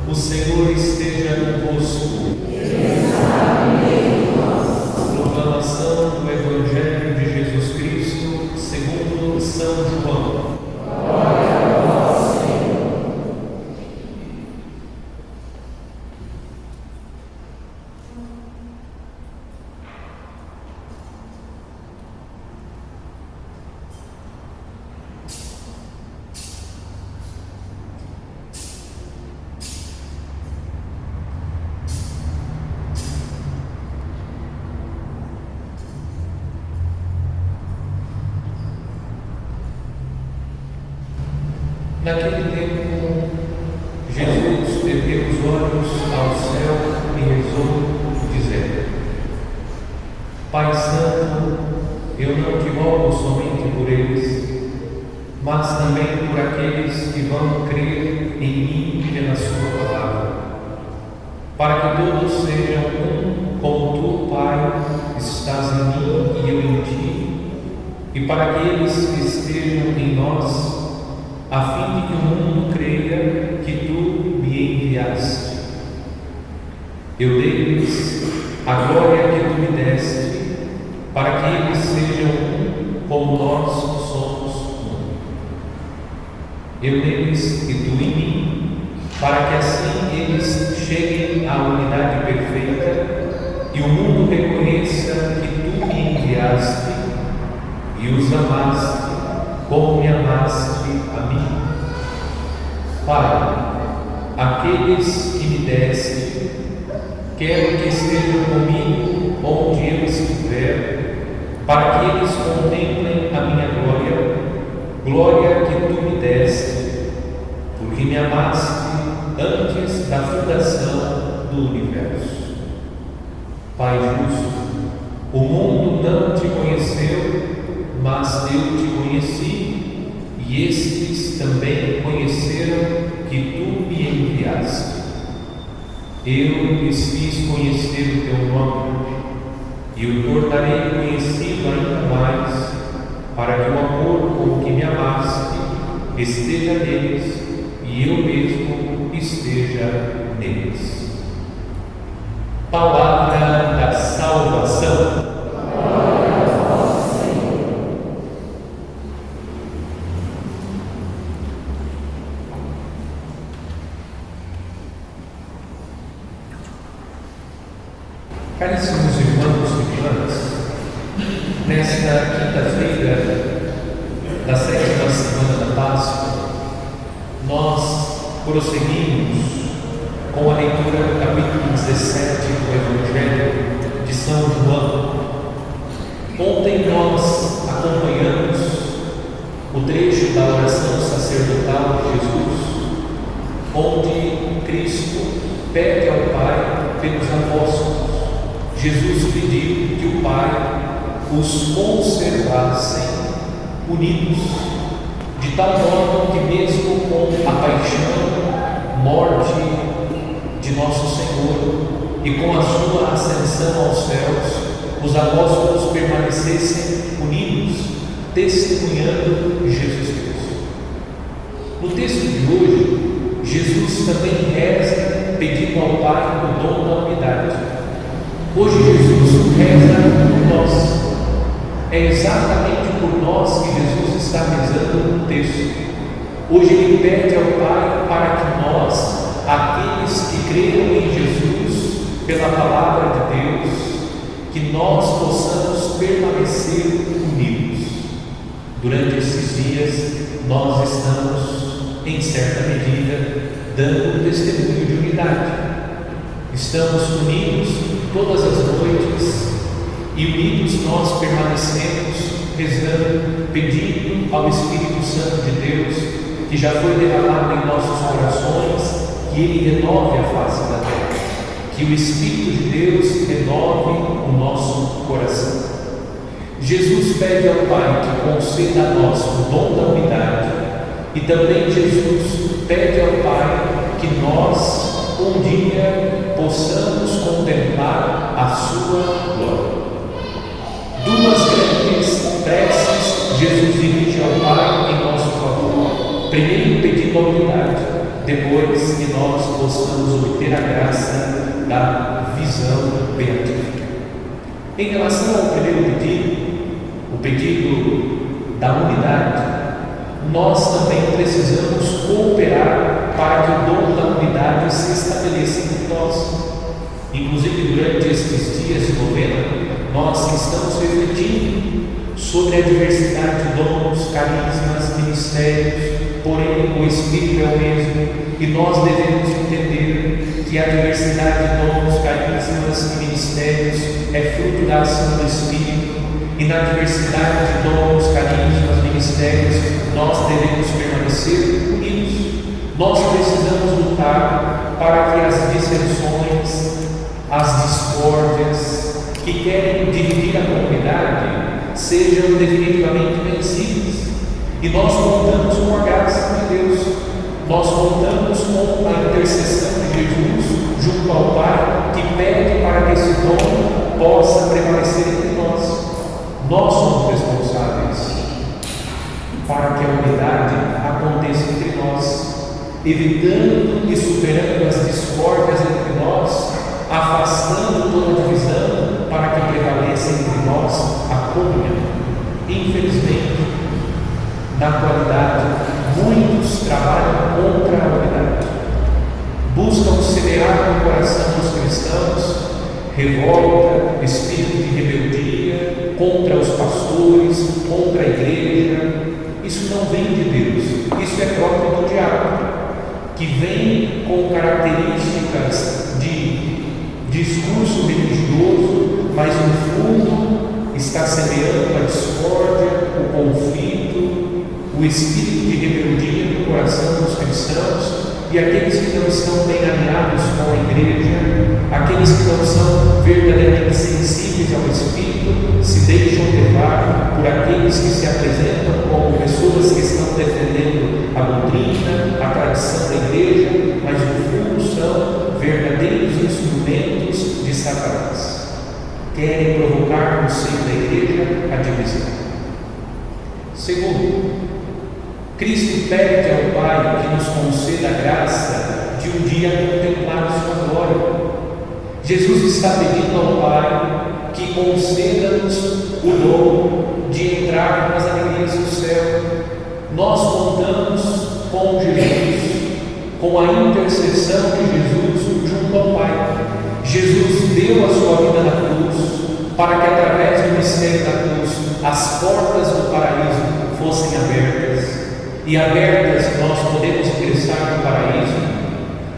O Senhor esteja convosco. Proclamação do Evangelho de Jesus Cristo segundo São João. Glória a vós, Senhor. Naquele tempo, Jesus ergueu os olhos ao céu e rezou, dizendo: Pai Santo, eu não te rogo somente por eles, mas também por aqueles que vão crer em mim pela sua palavra, para que todos sejam um, como tu, Pai, estás em mim e eu em ti, e para aqueles que estejam em nós, a fim de que o mundo creia que tu me enviaste. Eu dei-lhes a glória que tu me deste, para que eles sejam um como nós somos um. Eu neles e tu em mim, para que assim eles cheguem à unidade perfeita e o mundo reconheça que tu me enviaste e os amaste como me amaste a mim. Pai, aqueles que me deste, quero que estejam comigo onde eu estiver, para que eles contemplem a minha glória, glória que tu me deste, porque me amaste antes da fundação do universo. Pai justo, o mundo não te conheceu, mas eu te conheci, e estes também conheceram que tu me enviaste. Eu lhes fiz conhecer o teu nome, e o tornarei conhecido ainda mais, para que o amor com que me amaste esteja neles, e eu mesmo esteja neles. Palavra da salvação. Caríssimos irmãos e irmãs, nesta quinta-feira da 7ª semana da Páscoa, nós prosseguimos com a leitura do capítulo 17 do Evangelho de São João. Ontem nós acompanhamos o trecho da oração sacerdotal de Jesus, onde Cristo pede ao Pai pelos apóstolos. Jesus pediu que o Pai os conservasse unidos, de tal modo que mesmo com a paixão, morte de nosso Senhor e com a sua ascensão aos céus, os apóstolos permanecessem unidos, testemunhando Jesus Cristo. No texto de hoje, Jesus também reza pedindo ao Pai o dom da unidade. Hoje Jesus reza por nós. É exatamente por nós que Jesus está rezando no texto. Hoje Ele pede ao Pai para que nós, aqueles que creram em Jesus pela palavra de Deus, que nós possamos permanecer unidos. Durante esses dias, nós estamos, em certa medida, dando um testemunho de unidade. Estamos unidos todas as noites, e unidos nós permanecemos rezando, pedindo ao Espírito Santo de Deus, que já foi derramado em nossos corações, que Ele renove a face da terra, que o Espírito de Deus renove o nosso coração. Jesus pede ao Pai que conceda a nós o dom da unidade, e também Jesus pede ao Pai que nós um dia possamos contemplar a sua glória. Duas grandes preces Jesus dirige ao Pai em nosso favor. Primeiro, pedindo a unidade, depois que nós possamos obter a graça da visão beatífica. Em relação ao primeiro pedido, o pedido da unidade, nós também precisamos cooperar para que o dom da unidade se estabeleça entre nós. Inclusive, durante estes dias de novena, nós estamos refletindo sobre a diversidade de dons, carismas, ministérios, porém o Espírito é o mesmo e nós devemos entender que a diversidade de dons, carismas e ministérios é fruto da ação do Espírito, e na diversidade de dons, carismas, ministérios, nós devemos permanecer unidos. Nós precisamos lutar para que as dissensões, as discórdias que querem dividir a comunidade sejam definitivamente vencidas. E nós contamos com a graça de Deus, nós contamos com a intercessão de Jesus junto ao Pai, que pede para que esse dom possa prevalecer entre nós. Nós somos responsáveis para que a unidade aconteça entre nós, evitando e superando as discórdias entre nós, afastando toda divisão para que prevaleça entre nós a comunhão. Infelizmente, na atualidade, muitos trabalham contra a unidade, buscam semear no coração dos cristãos revolta, espírito de rebeldia contra os pastores, contra a igreja. Isso não vem de Deus, isso é próprio do diabo, que vem com características de discurso religioso, mas no fundo está semeando a discórdia, o conflito, o espírito de rebeldia no coração dos cristãos, e aqueles que não estão bem alinhados com a igreja, aqueles que não são verdadeiramente sensíveis ao Espírito, se deixam levar por aqueles que se apresentam como pessoas que estão defendendo a doutrina, a tradição da igreja, mas no fundo são verdadeiros instrumentos de Satanás. Querem provocar no seio da igreja a divisão. Segundo, Cristo pede ao Pai que nos conceda a graça de um dia contemplar sua glória. Jesus está pedindo ao Pai que conceda-nos o dom de entrar nas alegrias do céu. Nós contamos com Jesus, com a intercessão de Jesus junto ao Pai. Jesus deu a sua vida na cruz para que através do mistério da cruz as portas do paraíso fossem abertas. E abertas nós podemos ingressar no paraíso.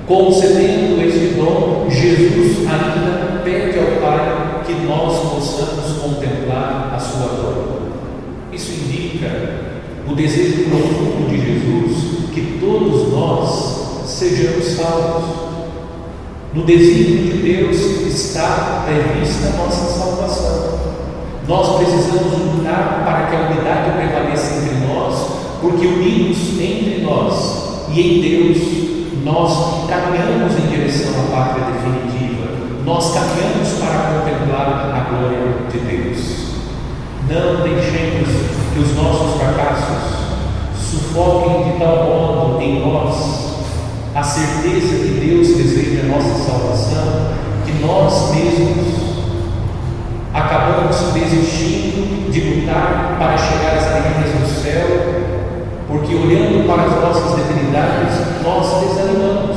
Concedendo este dom, Jesus ainda pede ao Pai que nós possamos contemplar a sua glória. Isso indica o desejo profundo de Jesus que todos nós sejamos salvos. No desígnio de Deus está prevista a nossa salvação. Nós precisamos lutar para que a unidade prevaleça entre nós, porque unidos entre nós e em Deus, nós caminhamos em direção à pátria definitiva, nós caminhamos para contemplar a glória de Deus. Não deixemos que os nossos fracassos sufoquem de tal modo em nós a certeza que Deus deseja a nossa salvação, que nós mesmos acabamos desistindo de lutar para chegar às alegrias do céu, porque olhando para as nossas debilidades, nós desanimamos.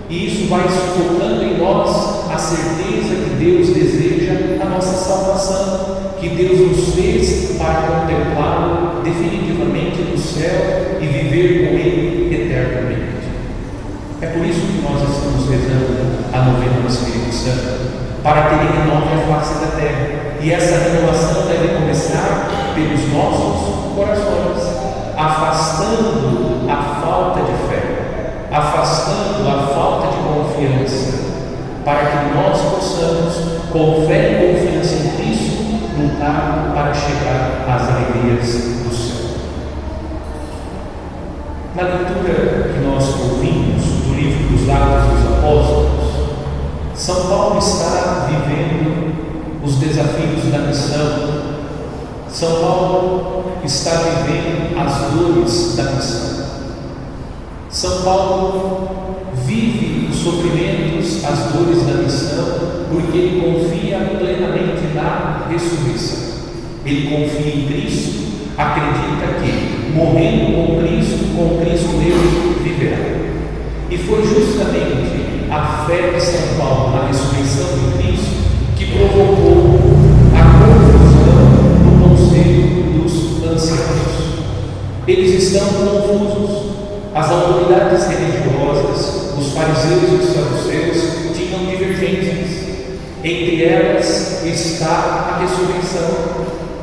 E isso vai sufocando em nós a certeza que Deus deseja a nossa salvação, que Deus nos fez para contemplá-lo definitivamente no céu e viver com Ele eternamente. É por isso que nós estamos rezando a novena do Espírito Santo, para que Ele renove a face da terra. E essa renovação deve começar pelos nossos corações, afastando a falta de fé, afastando a falta de confiança, para que nós possamos, com fé e confiança em Cristo, lutar para chegar às alegrias do céu. Na leitura que nós ouvimos do livro dos Atos dos Apóstolos, São Paulo está vivendo os desafios da missão. São Paulo está vivendo as dores da missão. São Paulo vive os sofrimentos, as dores da missão, porque ele confia plenamente na ressurreição. Ele confia em Cristo, acredita que, morrendo com Cristo ele viverá. E foi justamente a fé de São Paulo na ressurreição de Cristo que provocou a confusão no conselho dos anciãos. Eles estão confusos. As autoridades religiosas, os fariseus e os saduceus, tinham divergências. Entre elas está a ressurreição.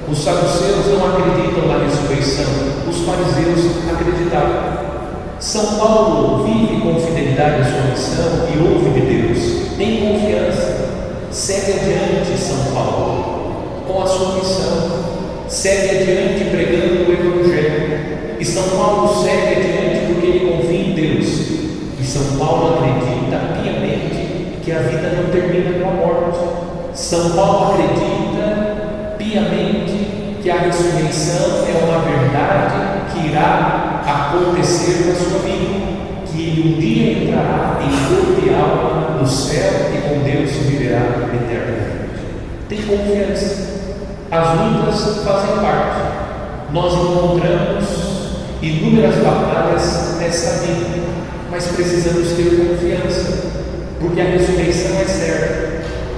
Os saduceus não acreditam na ressurreição, os fariseus acreditavam. São Paulo vive com fidelidade a sua missão e ouve de Deus, tem confiança, segue adiante São Paulo com a sua missão, segue adiante pregando o Evangelho. E São Paulo segue adiante porque ele confia em Deus. E São Paulo acredita piamente que a vida não termina com a morte. São Paulo acredita piamente que a ressurreição é uma verdade que irá acontecer na sua vida, que ele um dia entrará em corpo e alma no céu e com Deus viverá eternamente. Tem confiança. As lutas fazem parte. Nós encontramos inúmeras batalhas nesta vida, mas precisamos ter confiança, porque a ressurreição é certa.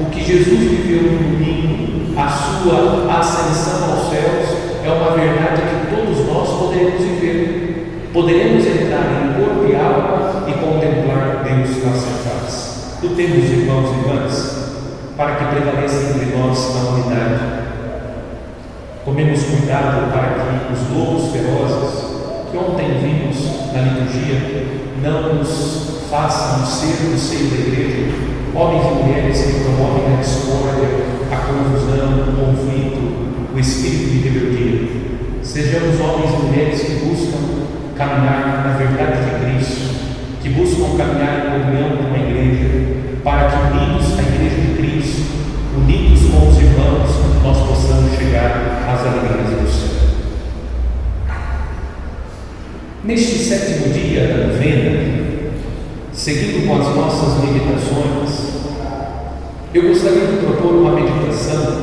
O que Jesus viveu no domingo, a sua ascensão aos céus, é uma verdade que todos nós poderemos viver. Poderemos entrar em corpo e alma e contemplar Deus na sua face. Lutemos, irmãos e irmãs, para que prevaleça entre nós a unidade. Tomemos cuidado para que os lobos ferozes que ontem vimos na liturgia não nos façam ser no seio da igreja homens e mulheres que promovem a discórdia, a confusão, o conflito, o espírito de rebeldia. Sejamos homens e mulheres que buscam caminhar na verdade de Cristo, que buscam caminhar em comunhão com a igreja, para que unidos à igreja de Cristo, unidos com os irmãos, nós possamos chegar às alegrias do céu. Neste sétimo dia da novena, seguindo com as nossas meditações, eu gostaria de propor uma meditação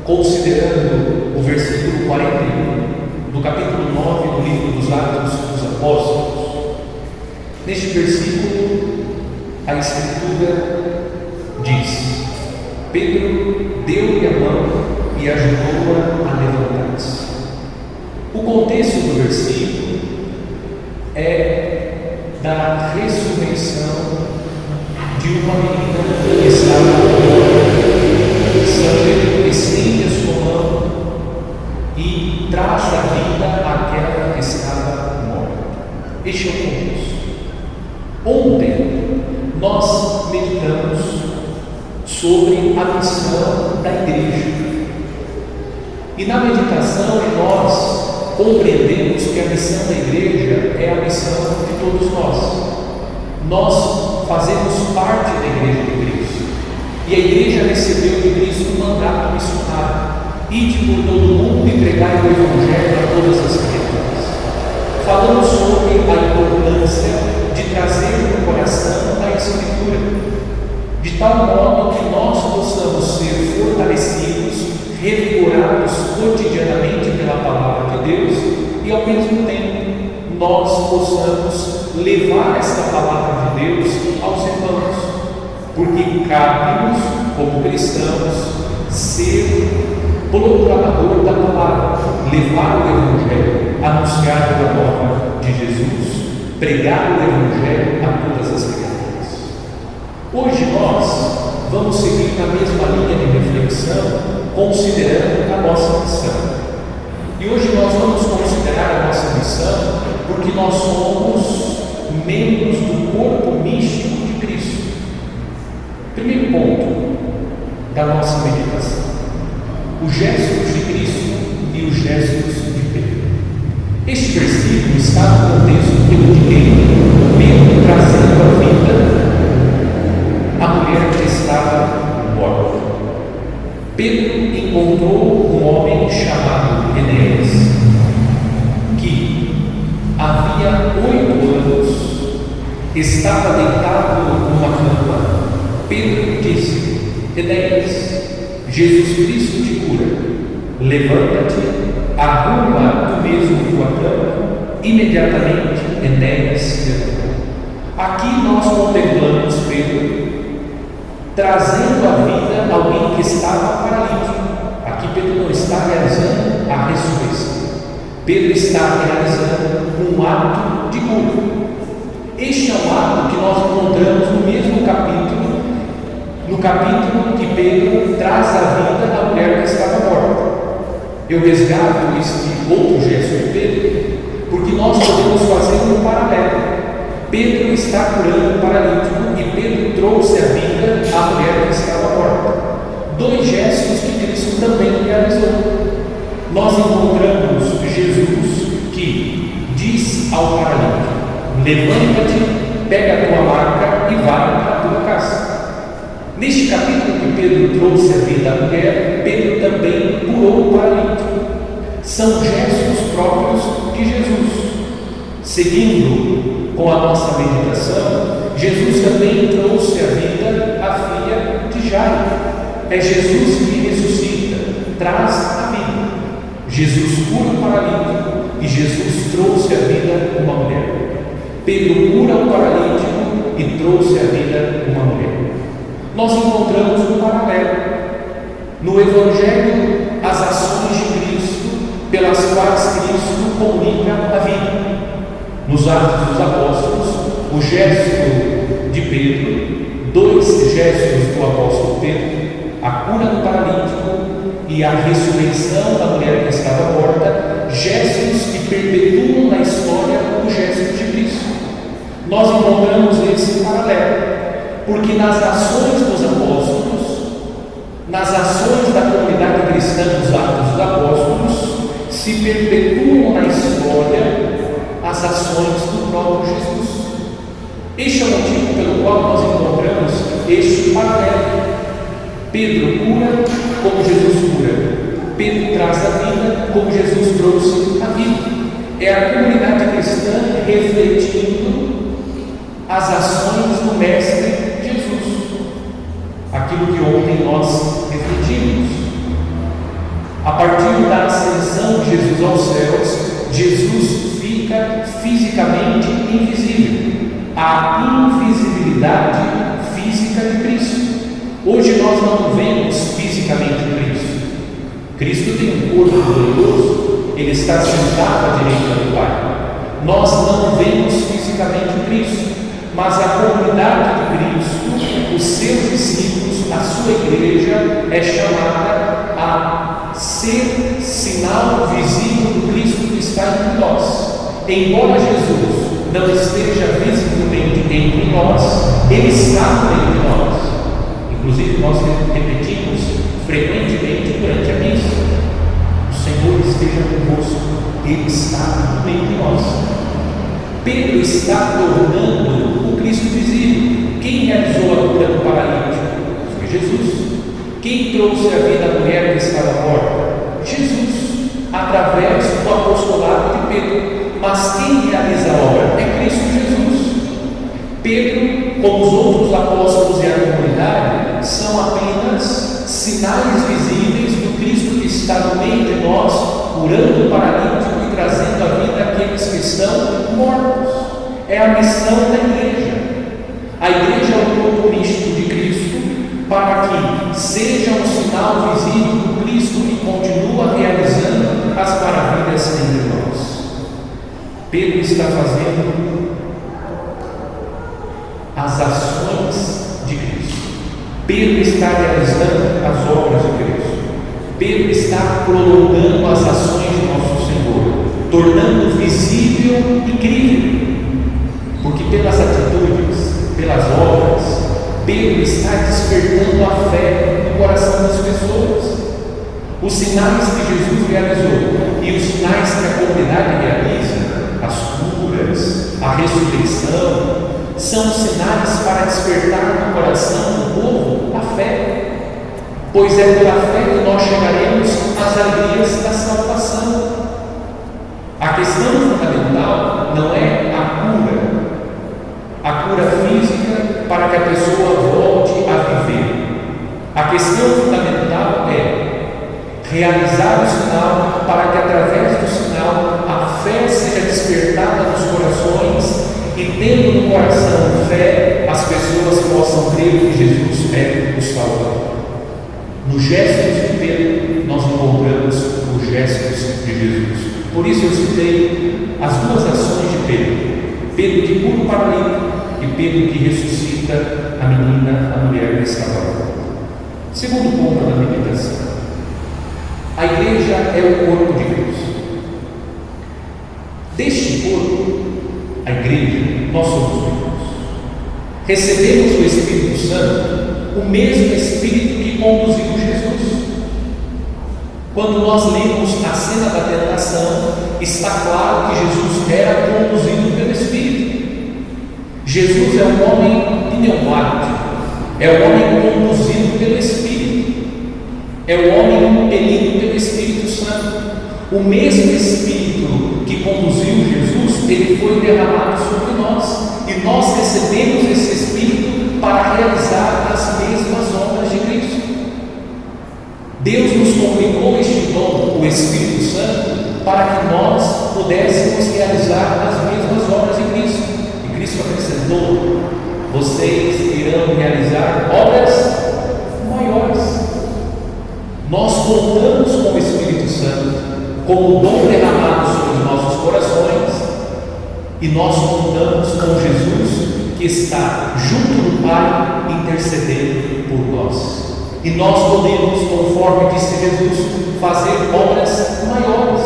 considerando o versículo 41 do capítulo 9 do livro dos Atos dos Apóstolos. Neste versículo, a Escritura diz: Pedro deu-lhe a mão e ajudou-a a levantar-se. O contexto do versículo é da ressurreição de uma menina que estava morta. São Pedro estende a sua mão e traz a vida àquela que estava morta. Este é o contexto. Ontem nós meditamos sobre a missão da igreja. E na meditação nós compreendemos que a missão da igreja é a missão de todos nós. Nós fazemos parte da igreja de Cristo. E a igreja recebeu de Cristo um mandato missionário: ide por todo o mundo e pregai o Evangelho a todas as criaturas. Falamos sobre a importância de trazer no coração a Escritura, de tal modo que nós possamos ser fortalecidos, revigorados cotidianamente pela palavra de Deus e ao mesmo tempo nós possamos levar esta palavra de Deus aos irmãos, porque cabe-nos como cristãos ser proclamador da palavra, levar o Evangelho, anunciar a nova de Jesus, pregar o Evangelho a todas as criaturas. Hoje nós vamos seguir na mesma linha de reflexão, considerando a nossa missão. E hoje nós vamos considerar a nossa missão porque nós somos membros do corpo místico de Cristo. Primeiro ponto da nossa meditação: os gestos de Cristo e os gestos de Pedro. Este versículo está no contexto pelo direito, Pedro trazendo a vida a mulher que estava morta. Pedro encontrou um homem chamado Enéas, que havia 8 anos estava deitado numa cama. Pedro disse: Enéas, Jesus Cristo te cura. Levanta-te, arruma tu mesmo tua cama. Imediatamente Enéas se levantou. Aqui nós contemplamos Pedro trazendo à vida alguém que estava paralítico. Aqui Pedro não está realizando a ressurreição. Pedro está realizando um ato de cura. Este é um ato que nós encontramos no mesmo capítulo, no capítulo que Pedro traz à vida a mulher que estava morta. Eu resgato este outro gesto de Pedro, porque nós podemos fazer um paralelo. Pedro está curando o paralítico e Pedro trouxe à vida a mulher que estava morta. Dois gestos que Cristo também realizou. Nós encontramos Jesus que diz ao paralítico: levanta-te, pega a tua maca e vai para a tua casa. Neste capítulo que Pedro trouxe a vida à mulher, Pedro também curou o paralítico. São gestos próprios de Jesus. Seguindo com a nossa meditação, Jesus também trouxe à vida a filha de Jairo. É Jesus que ressuscita, traz a vida. Jesus cura o paralítico e Jesus trouxe à vida uma mulher. Pedro cura o paralítico e trouxe à vida uma mulher. Nós encontramos um paralelo no Evangelho, as ações de Cristo pelas quais Cristo comunica a vida. Nos Atos dos Apóstolos, o gesto de Pedro, dois gestos do apóstolo Pedro, a cura do paralítico e a ressurreição da mulher que estava morta, gestos que perpetuam na história o gesto de Cristo. Nós encontramos esse paralelo, porque nas ações dos apóstolos, nas ações da comunidade cristã dos Atos dos Apóstolos, se perpetuam na história as ações do próprio Jesus. Este é o motivo pelo qual nós encontramos este paralelo. Pedro cura como Jesus cura. Pedro traz a vida como Jesus trouxe a vida. É a comunidade cristã refletindo as ações do Mestre Jesus. Aquilo que ontem nós refletimos. A partir da ascensão de Jesus aos céus, Jesus fica fisicamente invisível. A invisibilidade física de Cristo. Hoje nós não vemos fisicamente Cristo. Cristo tem um corpo glorioso, ele está sentado à direita do Pai. Nós não vemos fisicamente Cristo, mas a comunidade de Cristo, os seus discípulos, a sua igreja é chamada a ser sinal visível do Cristo que está entre nós. Embora Jesus não esteja visivelmente entre nós, ele está entre nós. Inclusive nós repetimos frequentemente durante a missa: o Senhor esteja convosco, ele está entre nós. Pedro está tornando o Cristo visível. Quem realizou a cura do paralítico? Foi Jesus. Quem trouxe a vida à mulher que estava morta? Jesus, através do apostolado de Pedro. Mas quem realiza a obra? É Cristo Jesus. Pedro, como os outros apóstolos e a comunidade, são apenas sinais visíveis do Cristo que está no meio de nós, curando o paralítico e trazendo a vida àqueles que estão mortos. É a missão da igreja. A igreja é o corpo místico de Cristo, para que seja um sinal visível do Cristo que continua realizando as maravilhas entre nós. Pedro está fazendo as ações de Cristo. Pedro está realizando as obras de Cristo. Pedro está prolongando as ações de nosso Senhor, tornando visível e crível. Porque pelas atitudes, pelas obras, Pedro está despertando a fé no coração das pessoas. Os sinais que Jesus realizou e os sinais que a comunidade realiza, as curas, a ressurreição, são sinais para despertar no coração do povo a fé, pois é pela fé que nós chegaremos às alegrias da salvação. A questão fundamental não é a cura cura física para que a pessoa volte a viver. A questão fundamental é realizar o sinal para que, através do sinal, a fé seja despertada nos corações e, tendo no coração fé, as pessoas possam crer que Jesus é o Salvador. Nos gestos de Pedro, nós encontramos os gestos de Jesus. Por isso eu citei as duas ações de Pedro: Pedro que cura o paralítico e Pedro que ressuscita a menina, a mulher que estava lá. Segundo ponto da meditação: a igreja é o corpo de Cristo. Deste corpo, a igreja, nós somos membros. Recebemos do Espírito Santo, o mesmo Espírito que conduziu Jesus. Quando nós lemos a cena da tentação, está claro que Jesus era conduzido pelo Espírito. Jesus é um homem pneumático, é um homem conduzido pelo Espírito, é um homem impelido pelo Espírito Santo. O mesmo Espírito que conduziu Jesus, ele foi derramado sobre nós, e nós recebemos esse Espírito para realizar as mesmas obras de Cristo. Deus nos comunicou este dom, o Espírito Santo, para que nós pudéssemos realizar as mesmas obras de Cristo. E Cristo acrescentou: vocês irão realizar obras maiores. Nós contamos com o Espírito Santo como dom derramado sobre os nossos corações, e nós contamos com Jesus que está junto do Pai intercedendo por nós. E nós podemos, conforme disse Jesus, fazer obras maiores,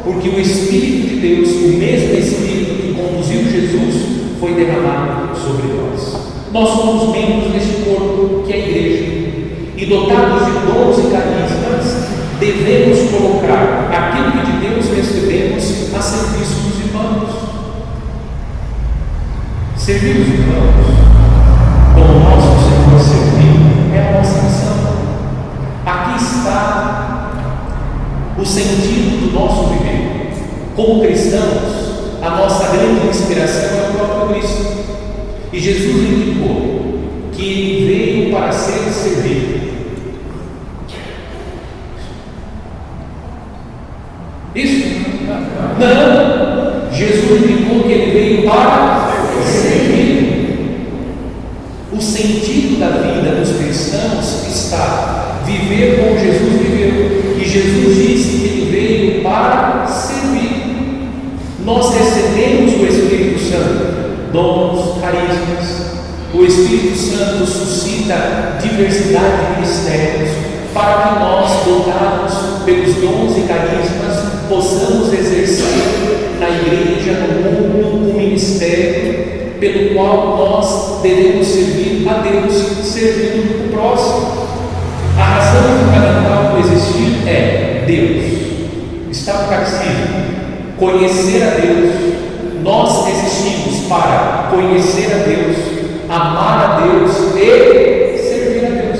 porque o Espírito de Deus, o mesmo Espírito que conduziu Jesus, foi derramado sobre nós. Nós somos membros deste corpo que é a igreja, e dotados de dons e carismas, devemos colocar aquilo que de Deus recebemos a serviço dos irmãos. Servir os irmãos, como nosso Senhor serviu, é a nossa missão. Aqui está o sentido do nosso viver. Como cristãos, a nossa grande inspiração é o próprio Cristo. E Jesus indicou que ele veio para ser servido. Isso? Não! Jesus indicou que ele veio para servir. O sentido da vida dos cristãos está viver como Jesus viveu. E Jesus disse que ele veio para servir. Nós recebemos o Espírito Santo, dons, carismas. O Espírito Santo suscita diversidade de ministérios para que nós, dotados pelos dons e carismas, possamos exercer na igreja, no mundo, um ministério pelo qual nós devemos servir a Deus, servindo o próximo. A razão fundamental do existir é Deus. Está no catecismo. Conhecer a Deus. Nós existimos para conhecer a Deus, amar a Deus e servir a Deus.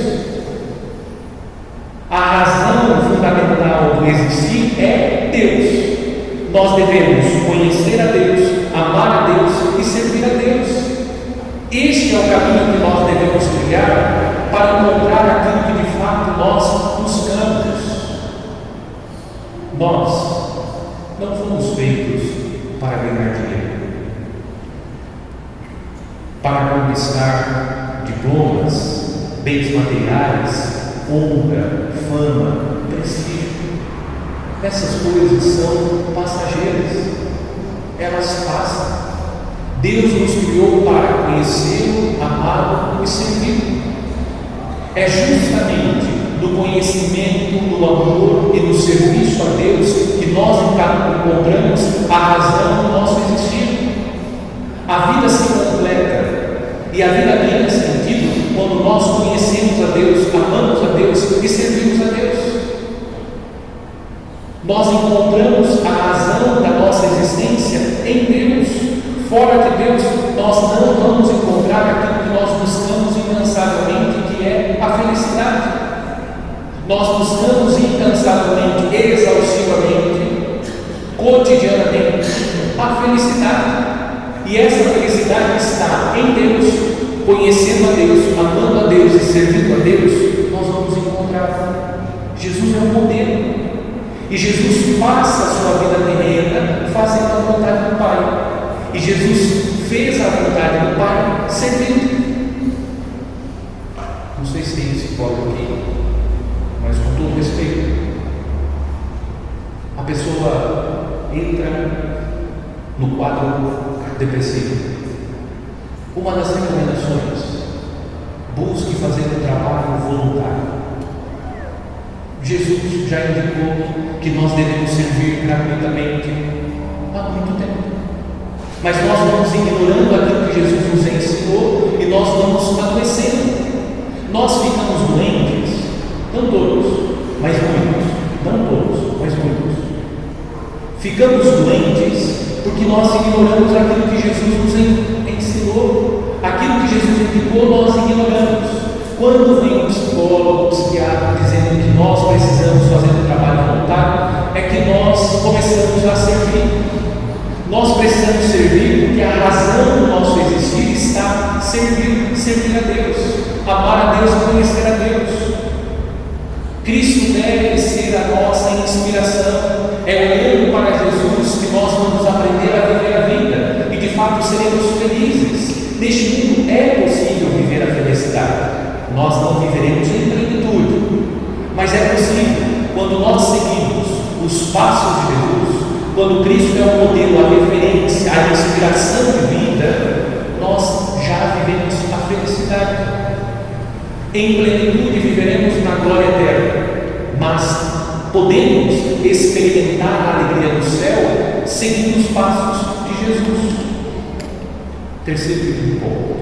A razão fundamental do existir é Deus. Nós devemos conhecer a Deus, amar a Deus e servir a Deus. Este é o caminho que nós devemos trilhar para encontrar aquilo que de fato nós buscamos. Nós não fomos feitos para ganhar dinheiro, para conquistar diplomas, bens materiais, honra, fama, prestígio. Essas coisas são passageiras, elas passam. Deus nos criou para conhecê-lo, amá-lo e servi-lo. É justamente no conhecimento, no amor e no serviço a Deus que nós encontramos a razão do nosso existir. A vida se completa e a vida ganha sentido quando nós conhecemos a Deus, amamos a Deus e servimos a Deus. Nós encontramos a razão da nossa existência em Deus. Fora de Deus, nós não vamos encontrar aquilo que nós buscamos incansavelmente, que é a felicidade. Nós buscamos incansavelmente, exaustivamente, cotidianamente, a felicidade. e essa felicidade está em Deus, conhecendo a Deus, amando a Deus e servindo a Deus, nós vamos encontrar. Jesus é o modelo, e Jesus passa a sua vida terrena fazendo a vontade do Pai, e Jesus fez a vontade do Pai servindo. Não sei se tem esse código aqui, mas com todo respeito, a pessoa entra no quadro depressivo. Uma das recomendações: busque fazer um trabalho voluntário. Jesus já indicou que nós devemos servir gratuitamente há muito tempo, mas nós vamos ignorando aquilo que Jesus nos ensinou e nós vamos adoecendo. Nós ficamos doentes, não todos, mas muitos, não todos, mas muitos. Ficamos doentes porque nós ignoramos aquilo que Jesus nos ensinou, aquilo que Jesus indicou, nós ignoramos. Quando vem um psicólogo, um psiquiatra dizendo que nós precisamos fazer um trabalho voluntário, é que nós começamos a servir. Nós precisamos servir porque a razão do nosso existir está servir a Deus, amar a Deus e conhecer a Deus. Cristo deve ser a nossa inspiração. É olhando para Jesus que nós vamos aprender a viver a vida e de fato seremos felizes. Neste mundo é possível viver a felicidade. Nós não viveremos em plenitude, mas é possível quando nós seguimos os passos de Jesus, quando Cristo é o modelo, a referência, a inspiração de vida, nós já vivemos a felicidade. Em plenitude viveremos na glória eterna, mas podemos experimentar a alegria do céu seguindo os passos de Jesus. Terceiro ponto: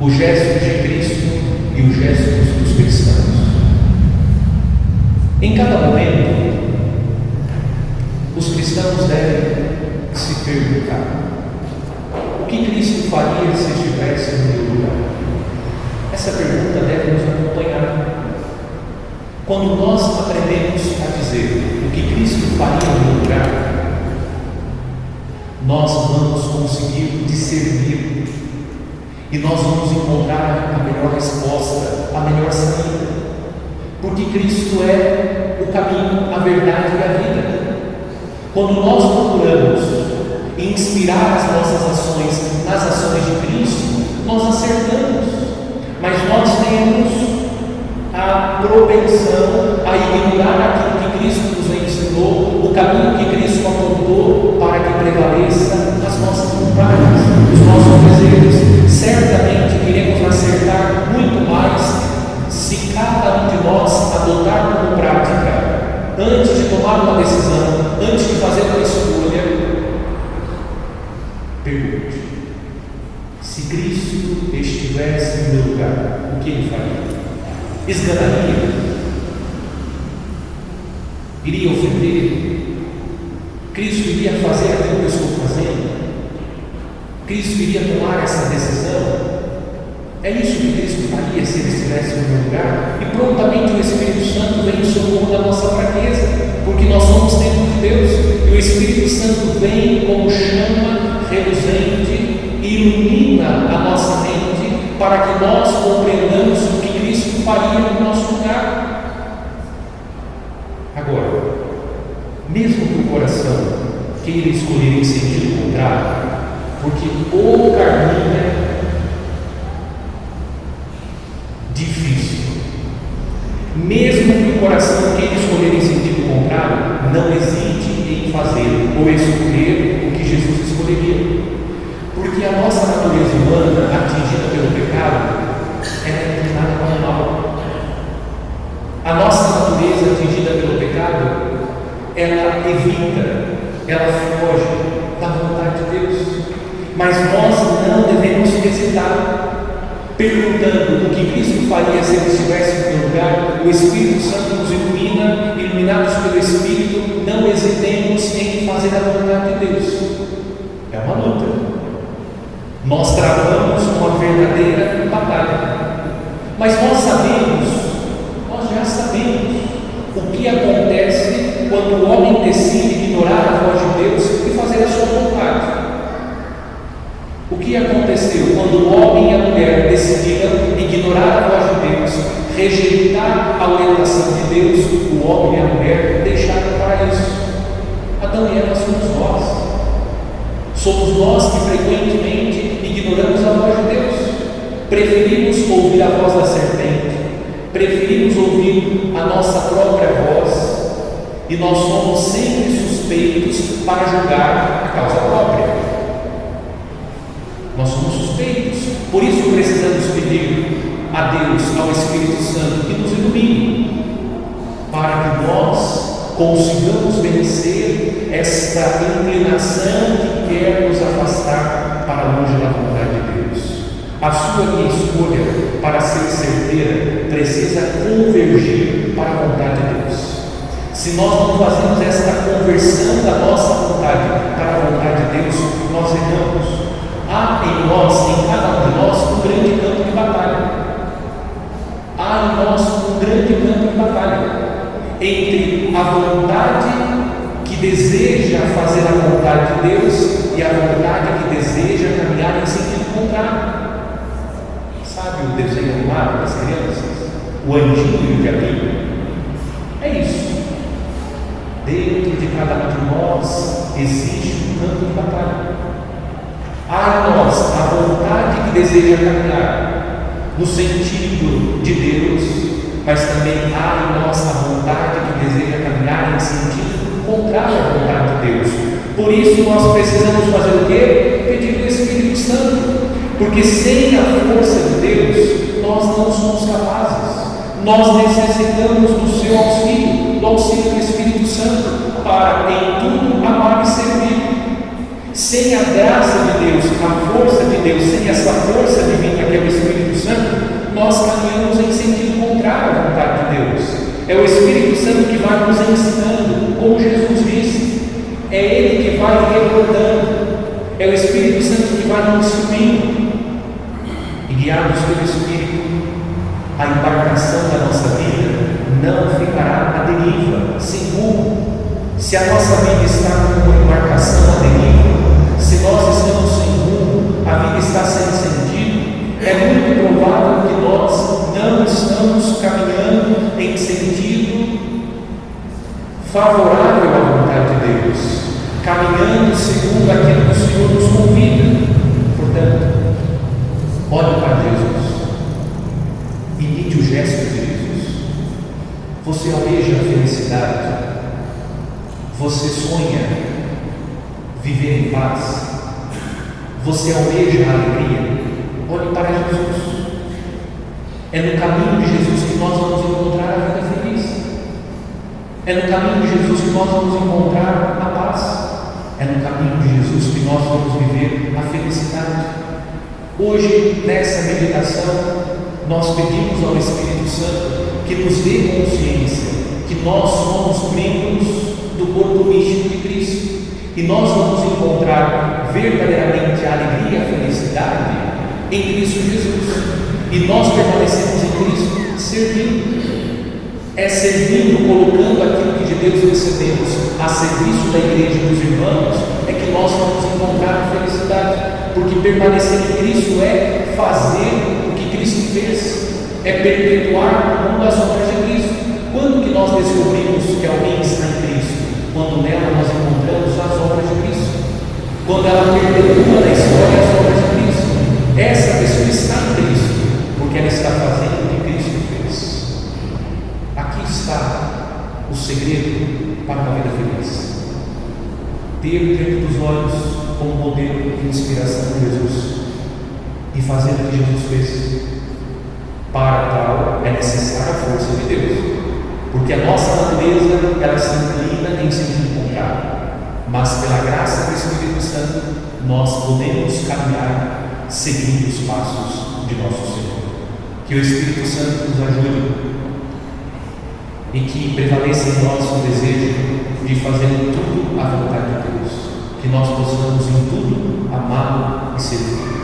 o gesto de Cristo e os gestos dos cristãos. Em cada momento, os cristãos devem se perguntar: o que Cristo faria se estivesse no meu lugar? Essa pergunta deve nos acompanhar. Quando nós aprendemos a dizer o que Cristo faria no meu lugar, nós vamos conseguir discernir e nós vamos encontrar a melhor resposta, a melhor saída, porque Cristo é o caminho, a verdade e a vida. Quando nós procuramos inspirar as nossas ações nas ações de Cristo, nós acertamos, mas nós temos a propensão a ignorar aquilo que Cristo nos ensinou, o caminho que Cristo apontou para que prevaleça as nossas vontades, os nossos desejos. Certamente iremos acertar muito mais se cada um de nós adotar como prática, antes de tomar uma decisão, antes de fazer uma escolha, pergunte: se Cristo estivesse no meu lugar, o que ele faria? Esganaria? Iria ofender? Cristo iria fazer aquilo que eu estou fazendo? Cristo iria tomar essa decisão? É isso que Cristo faria se ele estivesse no meu lugar? E prontamente o Espírito Santo vem em socorro da nossa fraqueza, porque nós somos templo de Deus, e o Espírito Santo vem como chama reluzente e ilumina a nossa mente para que nós compreendamos o que Cristo faria no nosso lugar. Agora, mesmo que o coração queira escolher em sentido contrário, porque o caminho é difícil, mesmo que o coração queira escolher em sentido contrário, não hesite em fazer ou escolher o que Jesus escolheria, porque a nossa natureza humana, atingida pelo pecado, é inclinada para o mal. A nossa natureza atingida pelo pecado, ela evita, ela foge da vontade de Deus. Mas nós não devemos hesitar, perguntando o que Cristo faria se ele estivesse no meu lugar. O Espírito Santo nos ilumina, iluminados pelo Espírito, não hesitemos em fazer a vontade de Deus. É uma luta. Nós travamos uma verdadeira batalha, mas nós já sabemos o que acontece quando o homem decide ignorar a voz de Deus e fazer a sua vontade. bênção de Deus, o homem e a mulher deixaram o paraíso. Adão e Eva somos nós. Somos nós que frequentemente ignoramos a voz de Deus. Preferimos ouvir a voz da serpente, preferimos ouvir a nossa própria voz, e nós somos sempre suspeitos para julgar a causa própria. Nós somos suspeitos, por isso precisamos pedir a Deus, ao Espírito Santo, que nos ilumine, para que nós consigamos vencer esta inclinação que quer nos afastar para longe da vontade de Deus. A sua e minha escolha, para ser certeira, precisa convergir para a vontade de Deus. Se nós não fazemos esta conversão da nossa vontade para a vontade de Deus, nós erramos. Há em nós, em cada um de nós, um grande campo de batalha. Há em nós um grande campo de batalha entre a vontade que deseja fazer a vontade de Deus e a vontade que deseja caminhar em sentido contrário. Sabe o desenho animado das crianças? O anjinho e o diabinho? É isso. Dentro de cada um de nós existe um campo de batalha. Há em nós a vontade que deseja caminhar no sentido de Deus, mas também há em nós a vontade que deseja caminhar em sentido contrário à vontade de Deus. Por isso nós precisamos fazer o quê? Pedir o Espírito Santo, porque sem a força de Deus nós não somos capazes. Nós necessitamos do seu auxílio, do auxílio do Espírito Santo, para em tudo amar e servir. Sem a graça de Deus, a força de Deus, sem essa força divina que é o Espírito Santo, nós caminhamos em sentido contrário à vontade de Deus. É o Espírito Santo que vai nos ensinando, como Jesus disse. É Ele que vai recordando. É o Espírito Santo que vai nos instruindo. E guiados pelo Espírito, a embarcação da nossa vida não ficará à deriva, sem rumo. Se a nossa vida está como uma embarcação à deriva, se nós estamos sem rumo, a vida está sem sentido, é muito provável que nós não estamos caminhando em sentido favorável à vontade de Deus, caminhando segundo aquilo que o Senhor nos convida. Portanto, olhe para Jesus, imite o gesto de Jesus. Você almeja a felicidade, você sonha viver em paz, você almeja a alegria. Olhe para Jesus. É no caminho de Jesus que nós vamos encontrar a vida feliz. É no caminho de Jesus que nós vamos encontrar a paz. É no caminho de Jesus que nós vamos viver a felicidade. Hoje, nessa meditação, nós pedimos ao Espírito Santo que nos dê consciência que nós somos membros do corpo místico de Cristo, e nós vamos encontrar verdadeiramente a alegria e a felicidade em Cristo Jesus, e nós permanecemos em Cristo servindo. É servindo, colocando aquilo que de Deus recebemos a serviço da igreja e dos irmãos, é que nós vamos encontrar a felicidade, porque permanecer em Cristo é fazer o que Cristo fez, é perpetuar o mundo das obras de Cristo. Quando que nós descobrimos que alguém está em Cristo? Quando nela nós encontramos as obras de Cristo, quando ela perpetua na história as obras de Cristo. Essa pessoa está em Cristo, porque ela está fazendo o que Cristo fez. Aqui está o segredo para uma vida feliz. Ter dentro dos olhos como modelo de inspiração de Jesus e fazer o que Jesus fez. Para tal é necessária a força de Deus, porque a nossa natureza ela se inclina em sentido contrário, mas pela graça do Espírito Santo nós podemos caminhar seguindo os passos de nosso Senhor. Que o Espírito Santo nos ajude e que prevaleça em nós o desejo de fazer tudo à vontade de Deus, que nós possamos em tudo amá-lo e servir.